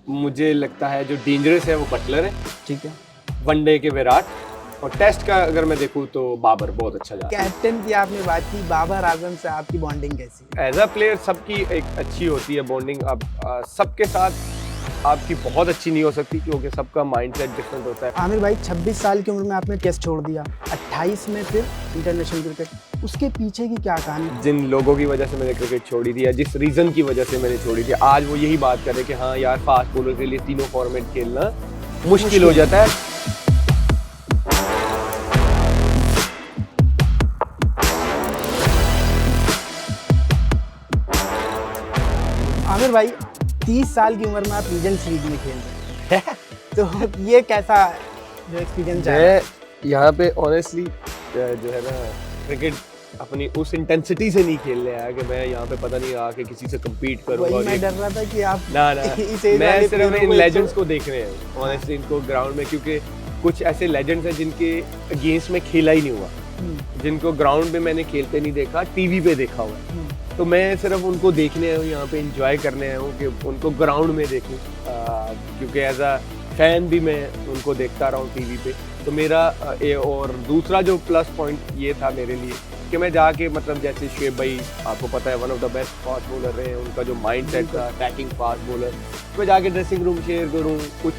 मुझे लगता है जो डेंजरस है वो बटलर है, ठीक है। वनडे के विराट, और टेस्ट का अगर मैं देखूँ तो बाबर बहुत अच्छा जा रहा है। कैप्टन की आपने बात की, बाबर आजम से आपकी बॉन्डिंग कैसी है? एज अ प्लेयर सबकी एक अच्छी होती है बॉन्डिंग। अब सबके साथ आपकी बहुत अच्छी नहीं हो सकती क्योंकि सबका माइंडसेट डिफरेंट होता है। आमिर भाई 26 साल की उम्र में आपने टेस्ट छोड़ दिया, 28 में फिर इंटरनेशनल क्रिकेट, उसके पीछे की क्या कहानी? जिन लोगों की वजह से मैंने क्रिकेट छोड़ी थी या जिस रीज़न की वजह से मैंने छोड़ी थी, आज वो यही बात कर रहे कि हाँ यार, फास्ट बॉलर के लिए तीनों फॉर्मेट खेलना मुश्किल हो जाता है। आमिर भाई 30 साल की उम्र में आप लीजेंड्स लीग में खेल रहे हैं तो ये कैसा जो एक्सपीरियंस है? मैं यहाँ पे ऑनेस्टली जो है ना, क्रिकेट अपनी उस इंटेंसिटी से नहीं खेलने आया कि मैं यहाँ पे पता नहीं आके किसी से कम्पीट करूँगा। वही मैं डर रहा था कि आप ना इस एज मैं वाले सिर्फ प्लेयरों इन को लेजेंड्स को देख रहे हैं ऑनेस्टली, इनको ग्राउंड में, क्योंकि कुछ ऐसे लेजेंड्स हैं जिनके अगेंस्ट में खेला ही नहीं हुआ, जिनको ग्राउंड में मैंने खेलते नहीं देखा, टीवी पे देखा हुआ है। तो मैं सिर्फ उनको देखने आया हूँ यहाँ पे, एंजॉय करने आया हूँ कि उनको ग्राउंड में देखूँ, क्योंकि एज अ फैन भी मैं उनको देखता रहा हूँ टीवी पे। तो मेरा और दूसरा जो प्लस पॉइंट ये था मेरे लिए कि मैं जाके, मतलब जैसे शुएब भाई आपको पता है one of the best fast bowler रहे हैं, उनका जो माइंड सेट था अटैकिंग फास्ट बॉलर, मैं जाके ड्रेसिंग रूम शेयर करूँ, कुछ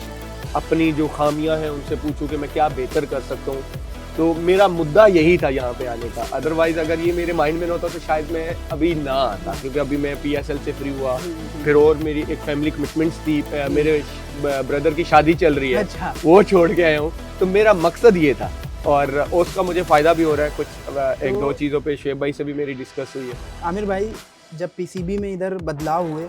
अपनी जो खामियां हैं उनसे पूछूं कि मैं क्या बेहतर कर सकता हूँ। तो मेरा मुद्दा यही था यहाँ पे आने का। अदरवाइज अगर ये मेरे माइंड में ना होता तो शायद मैं अभी ना आता, क्योंकि अभी मैं पीएसएल से फ्री हुआ, फिर और मेरी एक फैमिली कमिटमेंट्स थी, मेरे ब्रदर की शादी चल रही है, अच्छा। वो छोड़ के आया हूँ। तो मेरा मकसद ये था और उसका मुझे फ़ायदा भी हो रहा है। कुछ एक दो चीज़ों पे शुएब भाई से भी मेरी डिस्कस हुई है। आमिर भाई जब पीसीबी में इधर बदलाव हुए,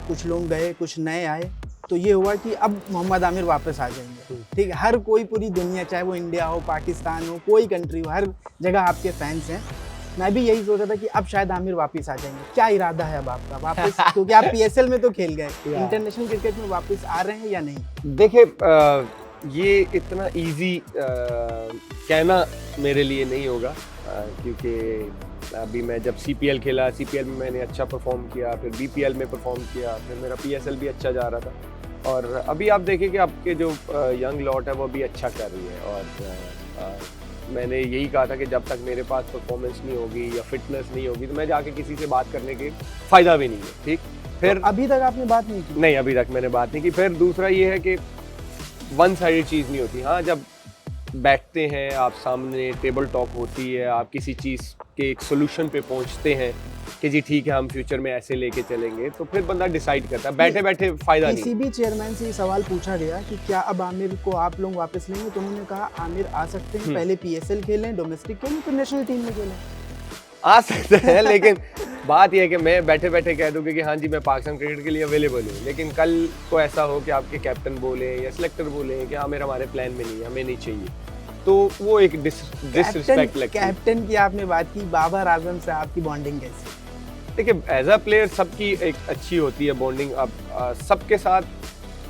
कुछ लोग गए कुछ नए आए, तो ये हुआ कि अब मोहम्मद आमिर वापस आ जाएंगे, ठीक है। हर कोई, पूरी दुनिया, चाहे वो इंडिया हो, पाकिस्तान हो, कोई कंट्री हो, हर जगह आपके फैंस हैं। मैं भी यही सोचा था कि अब शायद आमिर वापस आ जाएंगे। क्या इरादा है अब आपका वापस? क्योंकि आप पीएसएल में तो खेल गए, इंटरनेशनल क्रिकेट में वापस आ रहे हैं या नहीं? देखिए, ये इतना इजी कहना मेरे लिए नहीं होगा, क्योंकि अभी मैं जब सीपीएल खेला, सीपीएल में मैंने अच्छा परफॉर्म किया, फिर बीपीएल में परफॉर्म किया, फिर मेरा पीएसएल भी अच्छा जा रहा था, और अभी आप देखें कि आपके जो यंग लॉट है वो भी अच्छा कर रही है। और मैंने यही कहा था कि जब तक मेरे पास परफॉर्मेंस नहीं होगी या फिटनेस नहीं होगी तो मैं जाके किसी से बात करने के फ़ायदा भी नहीं है, ठीक। फिर तो अभी तक आपने बात नहीं की? नहीं, अभी तक मैंने बात नहीं की। फिर दूसरा ये है कि वन साइडेड चीज़ नहीं होती। हाँ, जब बैठते हैं आप, सामने टेबल टॉक होती है, आप किसी चीज़ के एक सोल्यूशन पे पहुंचते हैं कि जी ठीक है हम फ्यूचर में ऐसे लेके चलेंगे, तो फिर बंदा डिसाइड करता है। बैठे बैठे फ़ायदा नहीं। पीसीबी चेयरमैन से ये सवाल पूछा गया कि क्या अब आमिर को आप लोग वापस लेंगे, तो उन्होंने कहा आमिर आ सकते हैं, पहले पीएसएल खेलें, डोमेस्टिक खेलें, फिर नेशनल टीम में खेलें। आ सकते हैं, लेकिन बात यह है कि मैं बैठे बैठे कह दूंगी कि हाँ जी मैं पाकिस्तान क्रिकेट के लिए अवेलेबल हूँ, लेकिन कल को ऐसा हो कि आपके कैप्टन बोले या सिलेक्टर बोले कि हाँ मेरा हमारे प्लान में नहीं है, हमें नहीं चाहिए, तो वो एक डिसरिस्पेक्ट लगती है। कैप्टन की आपने बात की, बाबर आजम से आपकी बॉन्डिंग कैसी? देखिए, एज अ प्लेयर सबकी एक अच्छी होती है बॉन्डिंग। अब सबके साथ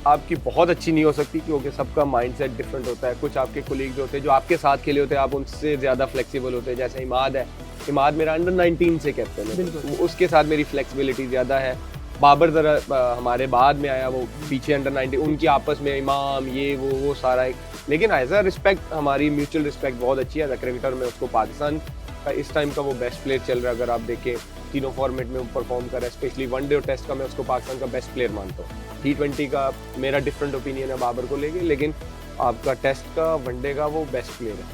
आपकी बहुत अच्छी नहीं हो सकती क्योंकि सबका माइंडसेट डिफरेंट होता है। कुछ आपके कोलीग्स होते हैं जो आपके साथ खेले होते हैं, आप उनसे ज़्यादा फ्लेक्सिबल होते हैं। जैसे इमाद है, इमाद मेरा अंडर 19 से कैप्टन है, तो उसके साथ मेरी फ्लेक्सिबिलिटी ज़्यादा है। बाबर ज़रा हमारे बाद में आया, वो पीछे अंडर 19, उनकी आपस में इमाम ये वो सारा एक, लेकिन एज अ रिस्पेक्ट हमारी म्यूचुअल रिस्पेक्ट बहुत अच्छी है। एज अ क्रिकेटर में उसको पाकिस्तान का इस टाइम का वो बेस्ट प्लेयर चल रहा है। अगर आप देखें तीनों फॉर्मेट में वो परफॉर्म कर रहा है, स्पेशली वनडे और टेस्ट का मैं उसको पाकिस्तान का बेस्ट प्लेयर मानता हूँ। T20 का मेरा डिफरेंट ओपिनियन है बाबर को लेके, लेकिन आपका टेस्ट का, वनडे का वो बेस्ट प्लेयर है।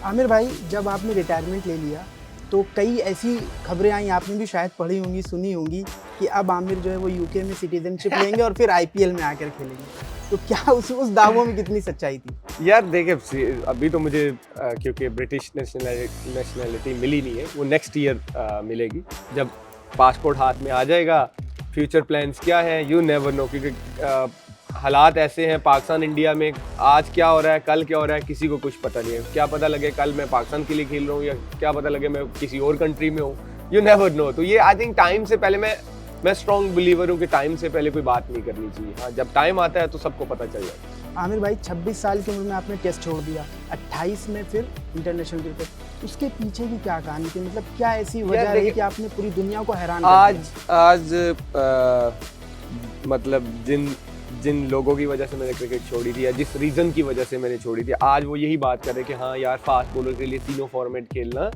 आमिर भाई जब आपने रिटायरमेंट ले लिया तो कई ऐसी खबरें आई, आपने भी शायद पढ़ी होंगी, सुनी होंगी, कि अब आमिर जो है वो यूके में सिटीजनशिप लेंगे और फिर आईपीएल में आकर खेलेंगे। तो क्या उस दावों में कितनी सच्चाई थी? यार देखिए, अभी तो मुझे क्योंकि ब्रिटिश नेशनैलिटी मिली नहीं है, वो नेक्स्ट ईयर मिलेगी जब पासपोर्ट हाथ में आ जाएगा। फ्यूचर प्लान्स क्या है यू नेवर नो, क्योंकि हालात ऐसे हैं पाकिस्तान इंडिया में, आज क्या हो रहा है कल क्या हो रहा है किसी को कुछ पता नहीं है। क्या पता लगे कल मैं पाकिस्तान के लिए खेल रहा हूँ या क्या पता लगे मैं किसी और कंट्री में हूँ, यू नेवर नो। तो ये आई थिंक टाइम से पहले, मैं स्ट्रॉन्ग बिलीवर हूँ कि टाइम से पहले कोई बात नहीं करनी चाहिए। हाँ, जब टाइम आता है तो सबको पता चल जाता है। आमिर भाई 26 साल की उम्र में आपने टेस्ट छोड़ दिया, 28 में फिर इंटरनेशनल क्रिकेट, उसके पीछे की क्या कहानी थी? मतलब क्या ऐसी वजह रही कि आपने पूरी दुनिया को हैरान कर दिया? आज मतलब जिन लोगों की वजह से मैंने क्रिकेट छोड़ी थी या जिस रीज़न की वजह से मैंने छोड़ी थी, आज वो यही बात कर रहे हैं कि हाँ यार, फास्ट बॉलर के लिए तीनों फॉर्मेट खेलना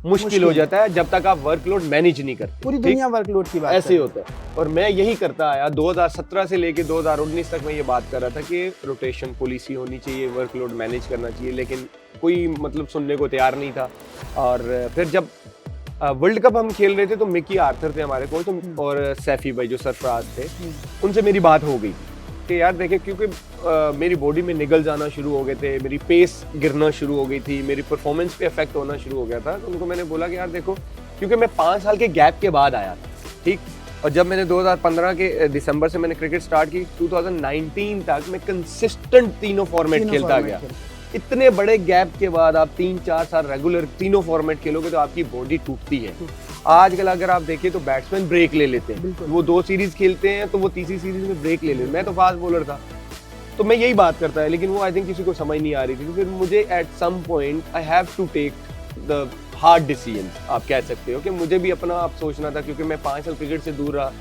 मुश्किल हो जाता है जब तक आप वर्कलोड मैनेज नहीं करते। पूरी दुनिया वर्कलोड की बात ऐसे ही होता है। और मैं यही करता आया 2017 से लेके 2019 तक मैं ये बात कर रहा था कि रोटेशन पॉलिसी होनी चाहिए, वर्कलोड मैनेज करना चाहिए, लेकिन कोई मतलब सुनने को तैयार नहीं था। और फिर जब वर्ल्ड कप हम खेल रहे थे तो मिकी आर्थर थे हमारे कोच, तो और सैफी भाई जो सरफराज थे, उनसे मेरी बात हो गई कि यार देखिए, क्योंकि मेरी बॉडी में निगल जाना शुरू हो गए थे, मेरी पेस गिरना शुरू हो गई थी, मेरी परफॉर्मेंस पे इफेक्ट होना शुरू हो गया था। तो उनको मैंने बोला कि यार देखो, क्योंकि मैं 5 साल के गैप के बाद आया था, ठीक, और जब मैंने 2015 के दिसंबर से मैंने क्रिकेट स्टार्ट की, 2019 तक मैं कंसिस्टेंट तीनों फॉर्मेट खेलता गया। इतने बड़े गैप के बाद आप 3-4 साल रेगुलर तीनों फॉर्मेट खेलोगे तो आपकी बॉडी टूटती है। आजकल अगर आप देखिए तो बैट्समैन ब्रेक ले लेते हैं, वो 2 सीरीज खेलते हैं तो वो तीसरी सीरीज में ब्रेक ले लेते। मैं तो फास्ट बॉलर था, तो मैं यही बात करता है, लेकिन वो आई थिंक किसी को समझ नहीं आ रही थी। फिर मुझे at some point I have to take the hard decision, आप कह सकते हो कि मुझे भी अपना आप सोचना था, क्योंकि मैं 5 साल क्रिकेट से दूर रहा।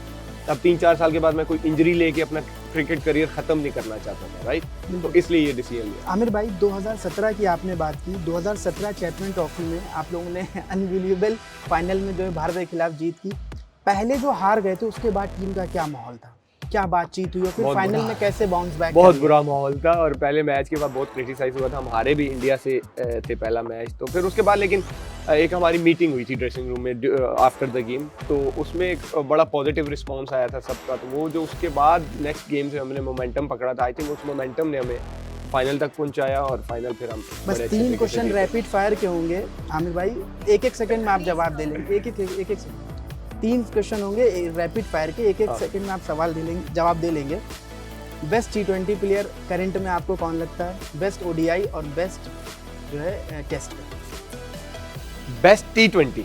अब 3-4 साल के बाद मैं कोई इंजरी लेके अपना क्रिकेट करियर खत्म नहीं करना चाहता था, राइट? तो इसलिए ये डिसीजन लिया। आमिर भाई, 2017 की आपने बात की, 2017 चैंपियन ट्रॉफी में आप लोगों ने अनबिलीवेबल फाइनल में जो है भारत के खिलाफ जीत की। पहले जो हार गए थे उसके बाद टीम का क्या माहौल था, क्या बातचीत हुई, और फिर फाइनल में कैसे बाउंस बैक? बहुत बुरा माहौल था, और पहले मैच के बाद बहुत क्रिटिसाइज हुआ था। हम हारे भी इंडिया से थे पहला मैच, तो फिर उसके बाद लेकिन एक हमारी मीटिंग हुई थी ड्रेसिंग रूम में आफ्टर द गेम, तो उसमें एक बड़ा पॉजिटिव रिस्पांस आया था सबका। तो वो जो उसके बाद नेक्स्ट गेम से हमने मोमेंटम पकड़ा था, आई थिंक उस मोमेंटम ने हमें फाइनल तक पहुंचाया, और फाइनल फिर हम बस 3 क्वेश्चन रैपिड फायर के होंगे आमिर भाई, 1-1 सेकंड में आप जवाब दे लेंगे। एक 3 क्वेश्चन होंगे रैपिड फायर के, 1-1 सेकंड में आप जवाब दे लेंगे। बेस्ट T20 प्लेयर करंट में आपको कौन लगता है? बेस्ट ODI और बेस्ट जो है टेस्ट? बेस्ट T20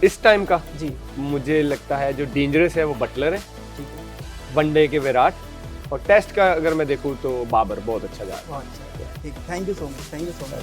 इस टाइम का जी, मुझे लगता है जो डेंजरस है वो बटलर है, ठीक है, वनडे के विराट, और टेस्ट का अगर मैं देखूँ तो बाबर बहुत अच्छा जा रहा है। बहुत अच्छा, ठीक, thank you so much, thank you so much.